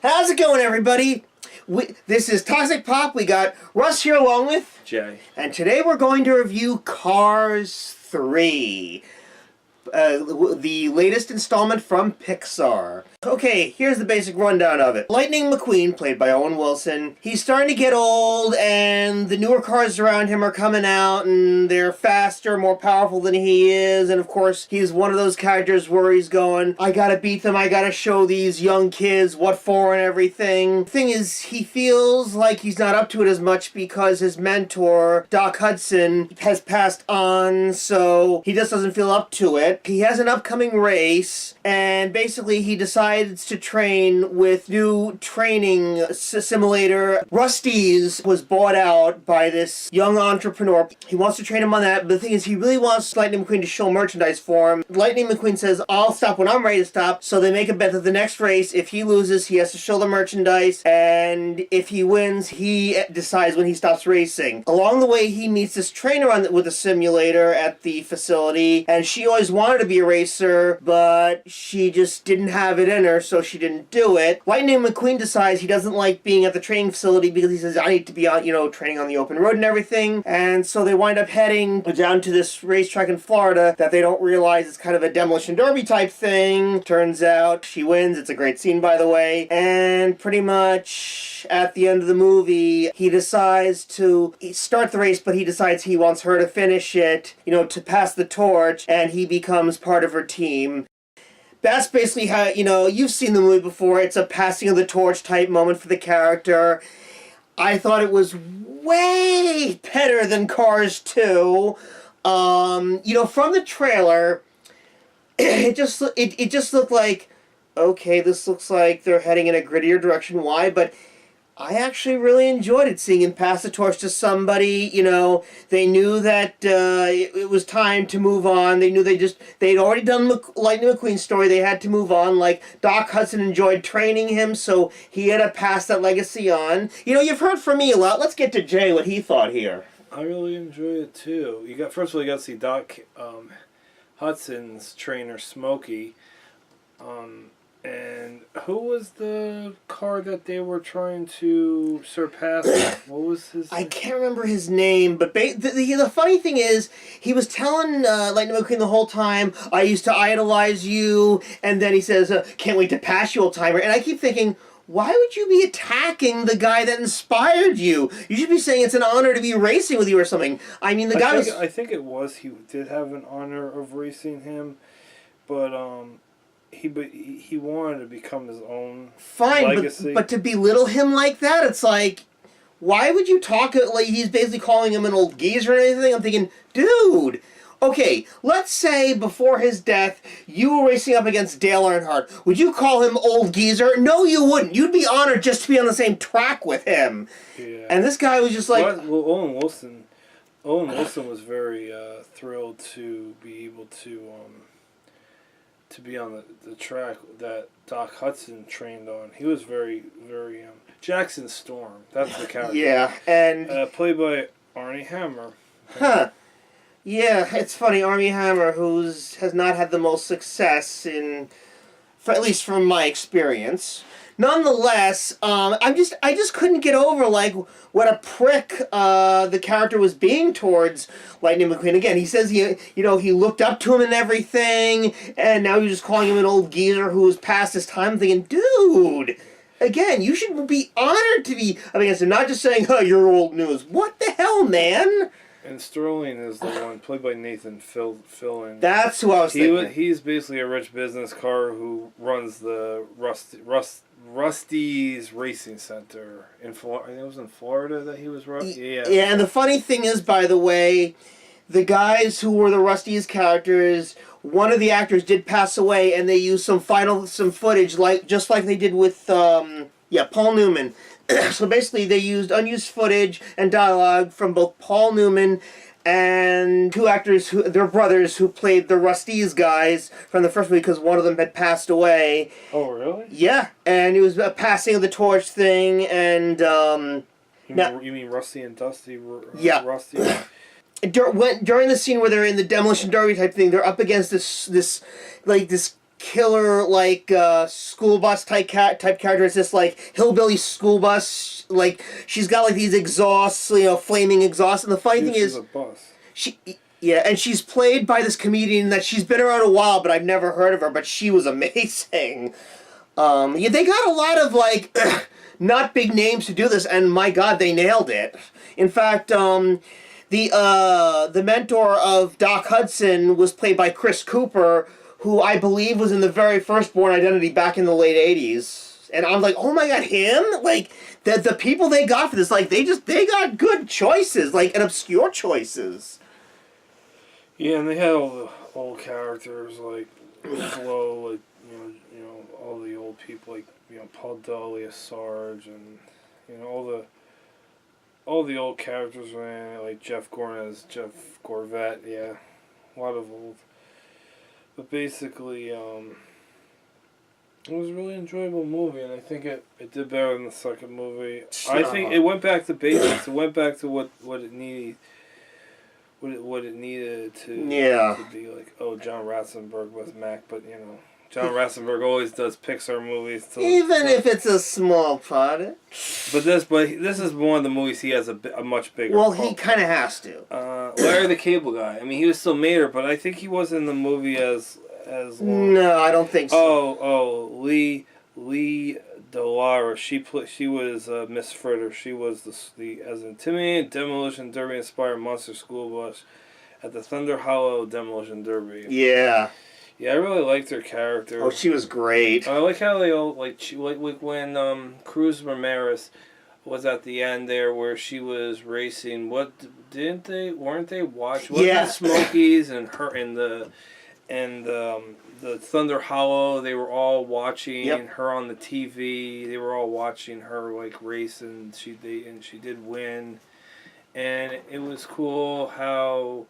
How's it going, everybody? This is Toxic Pop. We got Russ here along with Jay. And today we're going to review Cars 3. The latest installment from Pixar. Okay, here's the basic rundown of it. Lightning McQueen, played by Owen Wilson, he's starting to get old, and the newer cars around him are coming out, and they're faster, more powerful than he is, and of course, he's one of those characters where he's going, I gotta beat them, I gotta show these young kids what for and everything. Thing is, he feels like he's not up to it as much because his mentor, Doc Hudson, has passed on, so he just doesn't feel up to it. He has an upcoming race, and basically he decides to train with new training simulator. Rusty's was bought out by this young entrepreneur. He wants to train him on that, but the thing is, he really wants Lightning McQueen to show merchandise for him. Lightning McQueen says, I'll stop when I'm ready to stop, so they make a bet that the next race, if he loses, he has to show the merchandise, and if he wins, he decides when he stops racing. Along the way, he meets this trainer with the simulator at the facility, and she always wanted to be a racer, but she just didn't have it in her, so she didn't do it. Lightning McQueen decides he doesn't like being at the training facility because he says, I need to be out, training on the open road and everything, and so they wind up heading down to this racetrack in Florida that they don't realize is kind of a demolition derby type thing. Turns out she wins. It's a great scene, by the way, and pretty much at the end of the movie, he decides to start the race, but he decides he wants her to finish it, to pass the torch, and he becomes part of her team. That's basically how, you've seen the movie before. It's a passing of the torch type moment for the character. I thought it was way better than Cars 2. From the trailer, it just looked like, okay, this looks like they're heading in a grittier direction. Why? But I actually really enjoyed it, seeing him pass the torch to somebody. They knew that it was time to move on. They knew they'd already done Lightning McQueen's story. They had to move on. Like, Doc Hudson enjoyed training him, so he had to pass that legacy on. You've heard from me a lot. Let's get to Jay, what he thought here. I really enjoy it too. First of all, you got to see Doc Hudson's trainer, Smokey. And who was the car that they were trying to surpass? What was his name? I can't remember his name, but the funny thing is, he was telling Lightning McQueen the whole time, I used to idolize you, and then he says, can't wait to pass you, old timer. And I keep thinking, why would you be attacking the guy that inspired you? You should be saying it's an honor to be racing with you or something. I mean, I think it was, he did have an honor of racing him, but, He wanted to become his own legacy. But to belittle him like that, it's like, why would you talk like he's basically calling him an old geezer or anything? I'm thinking, dude, okay, let's say before his death, you were racing up against Dale Earnhardt. Would you call him old geezer? No, you wouldn't. You'd be honored just to be on the same track with him. Yeah. And this guy was just like... Well, Owen Wilson was very thrilled to be able to be on the track that Doc Hudson trained on. He was very, very... Jackson Storm, that's the character. Yeah, and... played by Armie Hammer. Huh. Yeah, it's funny, Armie Hammer, has not had the most success at least from my experience. Nonetheless, I just couldn't get over, like, what a prick the character was being towards Lightning McQueen. Again, he says he looked up to him and everything, and now you're just calling him an old geezer who was past his time. I'm thinking, dude, again, you should be honored to be up against him, not just saying, oh, you're old news. What the hell, man? And Sterling is the one played by Nathan Fillion. That's who I was thinking. He's basically a rich business car who runs the Rusty's Racing Center in Florida. I think it was in Florida that he was running. Yeah. Yeah, and the funny thing is, by the way, the guys who were the Rusty's characters, one of the actors did pass away, and they used some footage, just like they did with Paul Newman. So basically, they used unused footage and dialogue from both Paul Newman and two actors, they're brothers, who played the Rusty's guys from the first movie because one of them had passed away. Oh, really? Yeah, and it was a passing of the torch thing, and... You mean Rusty and Dusty? Yeah. Rusty? During the scene where they're in the demolition derby type thing, they're up against this killer like school bus type character. It's this like hillbilly school bus. Like she's got like these exhausts, flaming exhausts. And the funny thing is, a boss. and she's played by this comedian that she's been around a while, but I've never heard of her. But she was amazing. They got a lot of like not big names to do this, and my God, they nailed it. In fact, the mentor of Doc Hudson was played by Chris Cooper, who I believe was in the very first Bourne Identity back in the late '80s. And I'm like, oh my God, him? Like the people they got for this, like they got good choices, like and obscure choices. Yeah, and they had all the old characters like Flo, like all the old people like Paul Dahlia, Sarge, and all the old characters, man, like Jeff Gordon as Jeff Gorvet. Yeah, a lot of old. But basically, it was a really enjoyable movie, and I think it did better than the second movie. I think it went back to basics. It went back to what it needed. What it needed to be like. Oh, John Ratzenberg was Mac, but John Ratzenberg always does Pixar movies. Even if it's a small product. But this is one of the movies he has a much bigger. Well, he kind of has to. Larry the Cable Guy. I mean, he was still Mater, but I think he was in the movie as. No, I don't think so. Oh, Lee Delara. She was Miss Fritter. She was the as intimidating Demolition Derby inspired monster school bus at the Thunder Hollow Demolition Derby. Yeah. Yeah, I really liked her character. Oh, she was great. I like how they all like when Cruz Ramirez was at the end there where she was racing. Weren't they watch? Yeah. The Smokies and her and the Thunder Hollow. They were all watching her on the TV. They were all watching her like race, and she did win, and it was cool how.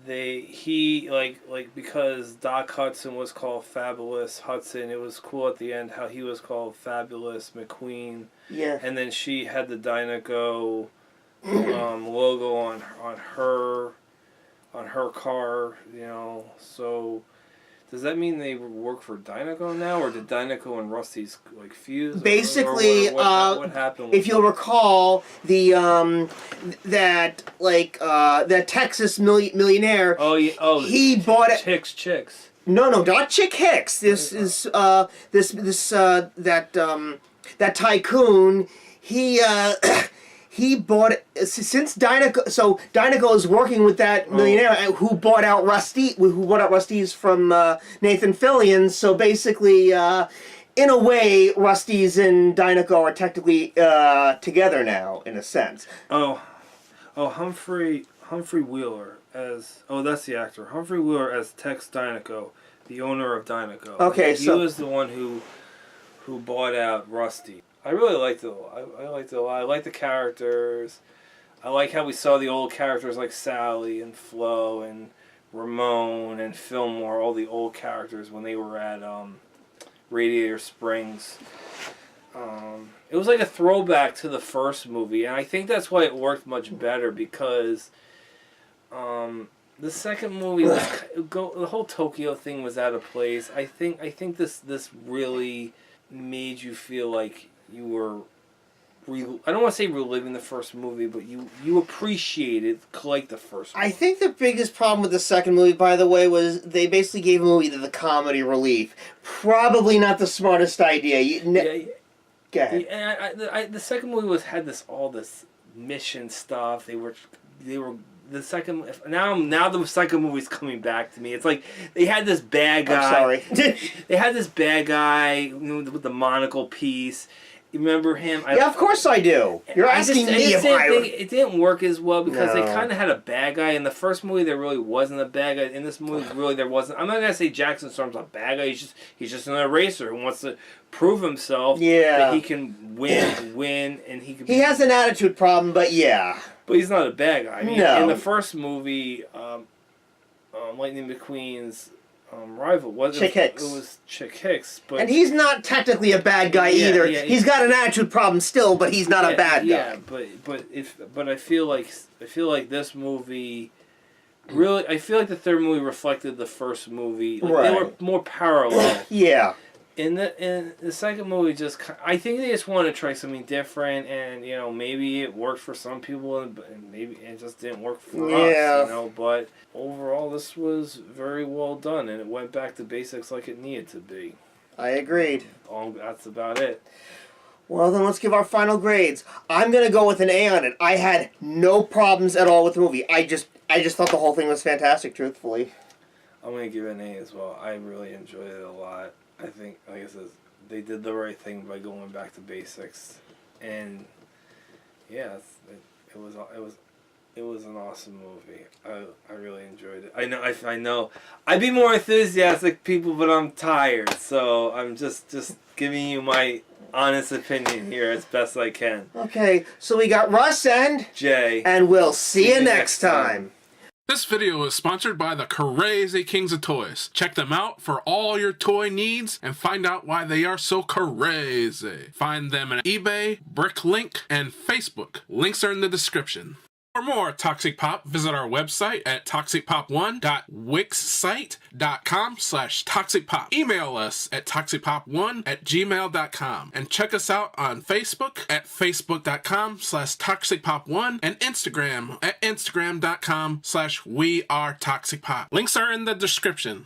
Because Doc Hudson was called Fabulous Hudson, it was cool at the end how he was called Fabulous McQueen. Yeah. And then she had the Dynaco logo on her car, so does that mean they work for Dynaco now, or did Dynaco and Rusty's like fuse? Basically, what happened? If you'll recall, the that Texas millionaire. Oh yeah. Oh, he bought it. Chicks. No, not Chick Hicks. This is that tycoon. He bought it since Dynaco. So Dynaco is working with that millionaire who bought out Rusty's from Nathan Fillion. So basically, in a way, Rusty's and Dynaco are technically together now, in a sense. Oh, Humphrey Wheeler as that's the actor. Humphrey Wheeler as Tex Dynaco, the owner of Dynaco. Okay, he was the one who bought out Rusty. I really liked it. I liked it a lot. I liked the characters. I like how we saw the old characters like Sally and Flo and Ramon and Fillmore, all the old characters when they were at Radiator Springs. It was like a throwback to the first movie, and I think that's why it worked much better because the second movie the whole Tokyo thing was out of place. I think this really made you feel like you were, I don't want to say reliving the first movie, but you appreciated like the first movie. I think the biggest problem with the second movie, by the way, was they basically gave a movie the comedy relief. Probably not the smartest idea. Go ahead. Yeah, the second movie had all this mission stuff. They were the second now the second movie's coming back to me. It's like they had this bad guy. I'm sorry. They had this bad guy with the monocle piece. You remember him? Yeah, of course I do. You're asking me if it didn't work as well because they No. kind of had a bad guy. In the first movie, there really wasn't a bad guy. In this movie, really there wasn't. I'm not gonna say Jackson Storm's a bad guy. He's just another racer who wants to prove himself that he can win, and he can. He has an attitude problem, but yeah. But he's not a bad guy. I mean, No. in the first movie, Lightning McQueen's rival Chick Hicks. It was Chick Hicks, but And he's not technically a bad guy either. yeah, he's got an attitude problem still, but he's not a bad guy. Yeah, but I feel like this movie really, I feel like the third movie reflected the first movie. Like, Right. They were more parallel. Yeah. In the second movie, I think they just wanted to try something different, and maybe it worked for some people, and maybe it just didn't work for us. But overall, this was very well done, and it went back to basics like it needed to be. I agreed. That's about it. Well, then let's give our final grades. I'm gonna go with an A on it. I had no problems at all with the movie. I just thought the whole thing was fantastic, truthfully. I'm gonna give it an A as well. I really enjoyed it a lot. I think, like I said, they did the right thing by going back to basics, and yeah, it was an awesome movie. I really enjoyed it. I know. I'd be more enthusiastic, people, but I'm tired, so I'm just giving you my honest opinion here as best I can. Okay, so we got Russ and Jay, and we'll see you next time. This video is sponsored by the Crazy Kings of Toys. Check them out for all your toy needs and find out why they are so crazy. Find them on eBay, Bricklink, and Facebook. Links are in the description. For more Toxic Pop, visit our website at toxicpop1.wixsite.com/toxicpop. Email us at toxicpop1@gmail.com and check us out on Facebook at facebook.com/toxicpop1 and Instagram at instagram.com/wearetoxicpop. Links are in the description.